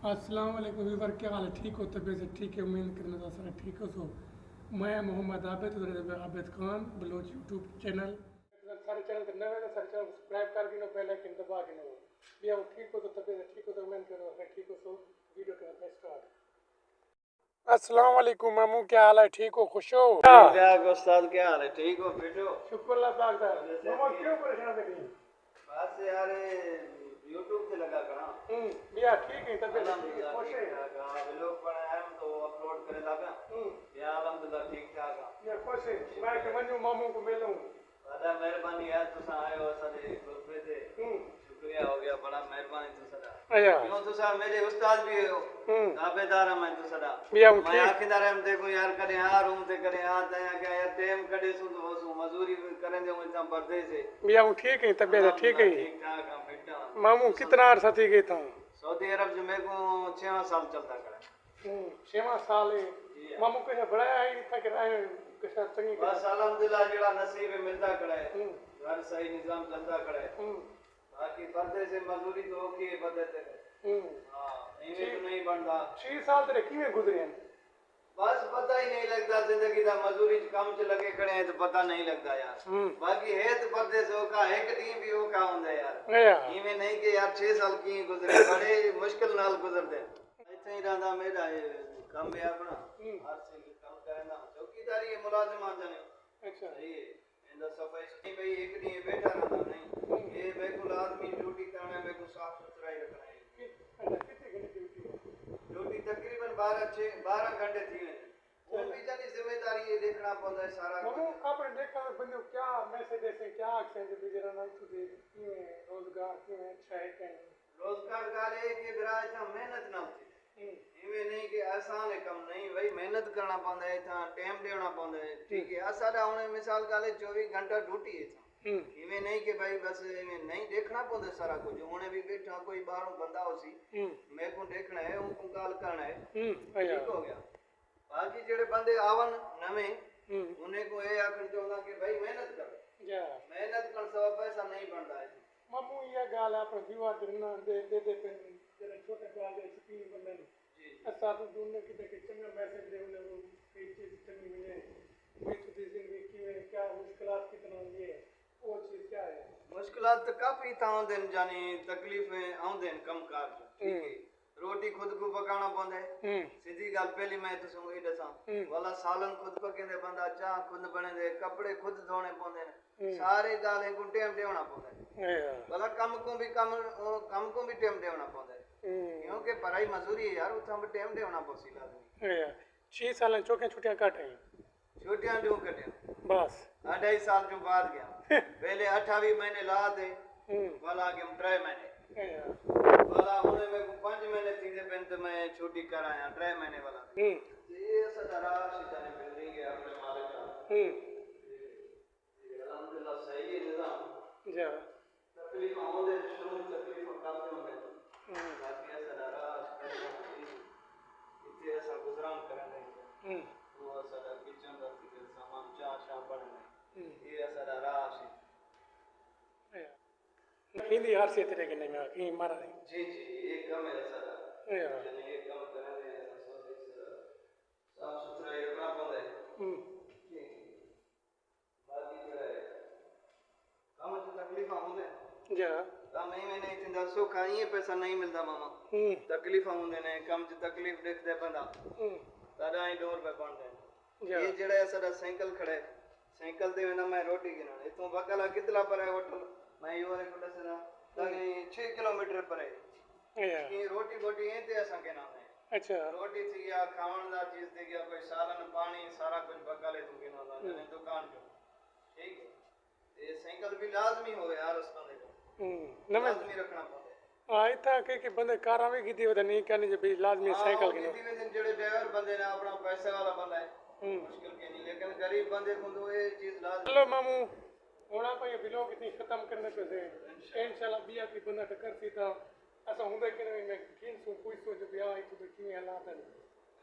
अस्सलाम वालेकुम व्यूवर, क्या हाल है? ठीक हो? तबीयत से ठीक है? उम्मीद करना था सारा ठीक हो। सो मैं मोहम्मद आबिद, उधर आबिद खान बलोच यूट्यूब चैनल सारे चैनल के नए सारे चैनल सब्सक्राइब कर गिनो, बेल आइकन दबा गिनो। भैया वो ठीक हो तो तबीयत ठीक हो तो उम्मीद करो मैं ठीक हो। सो वीडियो करना स्टार्ट। अस्सलाम वालेकुम मामू, क्या हाल है? ठीक हो? खुश हो? ठीक ठाक उस्ताद, क्या हाल है? ठीक हो? फिट हो? शुक्र अल्लाह पाक दा। मामू क्यों परेशान थे? बस यार यूट्यूब से लगा करा। भैया ठीक है? तबीयत ठीक है? अल्हम्दुलिल्लाह खुश है? ठीक ठाक। हाँ व्लॉग बनाया हम तो अपलोड करे लगा। या अल्हम्दुलिल्लाह ठीक ठाक है। या खुश है? मैं के वन्यू मामू को मिलूं। बड़ा मेहरबानी यार, तुसा आए हो सारे ग्रुप से। शुक्रिया हो गया, बड़ा मेहरबानी तुसा दा। अच्छा क्यों तुसा मेरे उस्ताद भी हो, ताबेदार है मैं तुसा दा। भैया वो मैं ठीक आखिदा रहम देखो यार, करे आ रूम ते करे आ तया क्या यार टाइम कड़े सु तो सु मजदूरी करें दे मुझे पर्दे से। भैया वो ठीक है? तबीयत ठीक है? ठीक ठाक है, फिट है। मामू कितना अरसा थी गई था? सऊदी अरब जो मेरे को 6 साल चलता करे। 6 साल है। मामू कैसे बढ़ाया है था कि कैसा चंगी बस अल्हम्दुलिल्लाह जेड़ा नसीब है मिलता करे, घर सही निजाम चलता करे। बाकी पर्दे से मजदूरी तो होगी है बदलते है। हां इन्हें तो नहीं बनता। 6 साल तेरे किवें गुजरे हैं? बस पता ही नहीं लगता जिंदगी दा, मजदूरी काम च लगे खड़े हैं तो पता नहीं लगता यार। बाकी है तो पर्दे से होका एक दिन भी होका हुंदा यार। इवें नहीं कि यार 6 साल की गुजरे, बड़े मुश्किल नाल गुजरदे। इथे ही रहंदा मेरा काम है अपना। हर से काम करना चौकीदारी है, मुलाजिम आ जाने। अच्छा सही है। इंदा सफाई से भाई एक दिन बैठा रहना नहीं। ये बिल्कुल आदमी ड्यूटी करना है, बिल्कुल साफ सुथरा ही रखना है। कितने घंटे ड्यूटी? ड्यूटी तकरीबन 12 घंटे थी है। वो भी जानी जिम्मेदारी है, देखना पड़ता है सारा। मामू आपने देखा बंदे क्या मैसेज ऐसे क्या एक्सेंट बिजरा ना तुझे किवें रोजगार किवें अच्छा है कहीं? रोजगार गाले के बिराज था मेहनत ना होती। इवे नहीं कि आसान है कम नहीं भाई, मेहनत करना पड़ता है था, टाइम देना पड़ता है। ठीक है आसादा हुने मिसाल गाले 24 घंटा ड्यूटी है था। इवे नहीं कि भाई बस इवे नहीं देखना पड़ता सारा कुछ। हुने भी बैठा कोई बाहरों बंदा होसी, मैं को देखना है, उनको गाल करना है। ठीक हो गया। बाकी जेड़े बंदे आवन नवे उन्हें को ये आखिर चाहता कि भाई मेहनत करो। मेहनत कर सब पैसा नहीं बनता है। मामू ये गाल आप दीवार दिरना दे पे तेरे छोटे बाल दे स्क्रीन बंदे जी ऐसा तो ढूंढने की देखे चंगा मैसेज दे उन्हें वो कई चीज चंगी मिले बीच की जिंदगी की क्या मुश्किलात कितना ये वो चीज क्या है? मुश्किलात तो काफी था आंदन जानी, तकलीफें आंदन कम कार। ठीक है रोटी खुद को पकाना पड़ता है। सीधी गल पहली मैं तो सुन ही दसा वाला सालन खुद पकेंदे बंदा, चाह खुद बने दे, कपड़े खुद धोने पौंदे ने, सारी गालें को टाइम देना पौंदा है। वाला काम को भी टाइम देना पौंदा है। क्योंकि पढ़ाई मजदूरी है यार, उथा भी टाइम देना पौसी लाजमी। 6 साल चौके छुट्टियां काट आई छुट्टियां जो कटे बस 2.5 साल जो बाद गया। पहले 28 महीने ला दे वाला के 3 महीने वाला होने में 5 महीने थी पेन तो मैं छुट्टी कर आया 3 महीने वाला। ये सदरा सीधा ने मिल रही है अपने मालिक का। अल्हम्दुलिल्लाह सही है निजाम जा तकलीफ आउंदे शुरू तकलीफ काफी होंदे। बाकी सदरा इतने ऐसा गुजरान करने वो सदर किचन का सामान चाह पड़ने ये सदरा से हिंदी हर से तेरे के नहीं में कहीं मारा नहीं। जी ये कम है सर यानी ये कम करेंगे साफ सुथरा ये रखना पड़ता है। बाकी जो है काम तो तकलीफ आउंदे जा काम ही में नहीं थिंदा सुखा ये पैसा नहीं मिलता मामा। तकलीफ आउंदे ने कम च तकलीफ देखदे बंदा तारा ही डोर पे पड़दे। ये जेड़ा साडा साइकिल खड़े साइकिल ते ना मैं रोटी गिना इतों बकला कितला पर है होटल मैं योरे को दसना ताकि 6 किलोमीटर पर है ये रोटी बोटी ये ते असा के नाम है। अच्छा रोटी थी गया खावन दा चीज थी गया कोई सालन पानी सारा कुछ बकले तू गिना दा जने दुकान पे। ठीक है ये साइकिल भी लाजमी हो यार उस बंदे को लाजमी रखना पड़ता है। था कि बंदे कार आवे की दी नहीं कहने जे भी लाजमी साइकिल गिनो दी दिन जेड़े ड्राइवर बंदे ने अपना पैसे वाला बंदा है मुश्किल के नहीं, लेकिन गरीब बंदे को तो ये चीज लाजमी। हेलो मामू होना भाई व्लॉग इतनी खत्म करने पे से इंशाल्लाह बिया की बंदा टक्कर सी था ऐसा होंगे कि नहीं मैं किन सो कोई सो जो बिया आई तो किवें हालात है।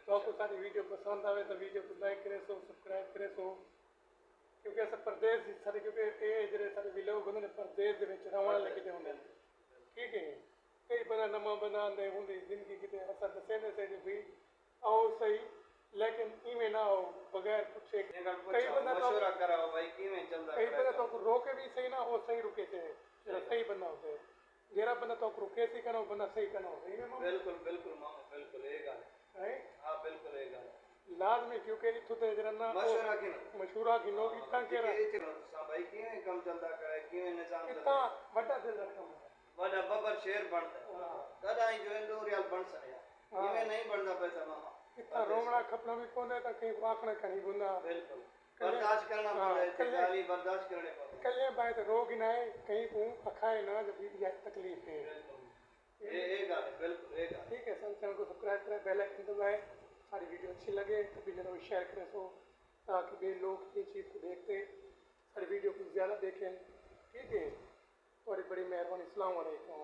तो आपको सारी वीडियो पसंद आवे तो वीडियो को लाइक करे सो सब्सक्राइब करे सो क्योंकि ऐसा प्रदेश सारे क्योंकि ये जरे सारे व्लॉग होंगे ने प्रदेश दे विच रहण वाले किते होंगे। ठीक है कई बंदा नमा बंदा आंदे हुंदी जिंदगी किते असर दसेंदे से भी आओ सही लेकिन इवें ना हो बगैर पूछे कई बंदा तो मशवरा कराओ भाई किवें चलदा कई बंदा तो रोके भी सही ना हो सही रुके थे जरा सही बंदा होते जेरा बंदा तो रुके सी कनो बंदा सही कनो बिल्कुल बिल्कुल मामा बिल्कुल ये गल है हां बिल्कुल ये गल लाजमी क्योंकि इथु ते जरा ना मशवरा की मशहूरा की लोग इतना के भाई किवें काम चलदा करे किवें निजाम इतना बड़ा दिल रखो वडा बबर शेर बनदा दादा ही जो इंदो रियल बन सके इवें नहीं बनदा पैसा मामा इतना रोमड़ा खपना भी कोने ता कहीं आखना कहीं बुंदा बिल्कुल बर्दाश्त करना पड़े गाली बर्दाश्त करने पड़े कल्ले बात रोग ना है कहीं को अखाए ना जब ये तकलीफ है ये गल बिल्कुल ये गल ठीक है चैनल को सब्सक्राइब करें बेल आइकन दबाएं सारी वीडियो अच्छी लगे तो वीडियो को शेयर करें सो ताकि भी लोग ये चीज़ को देखते सारी वीडियो को ज़्यादा देखें ठीक है बड़ी बड़ी मेहरबानी अस्सलाम वालेकुम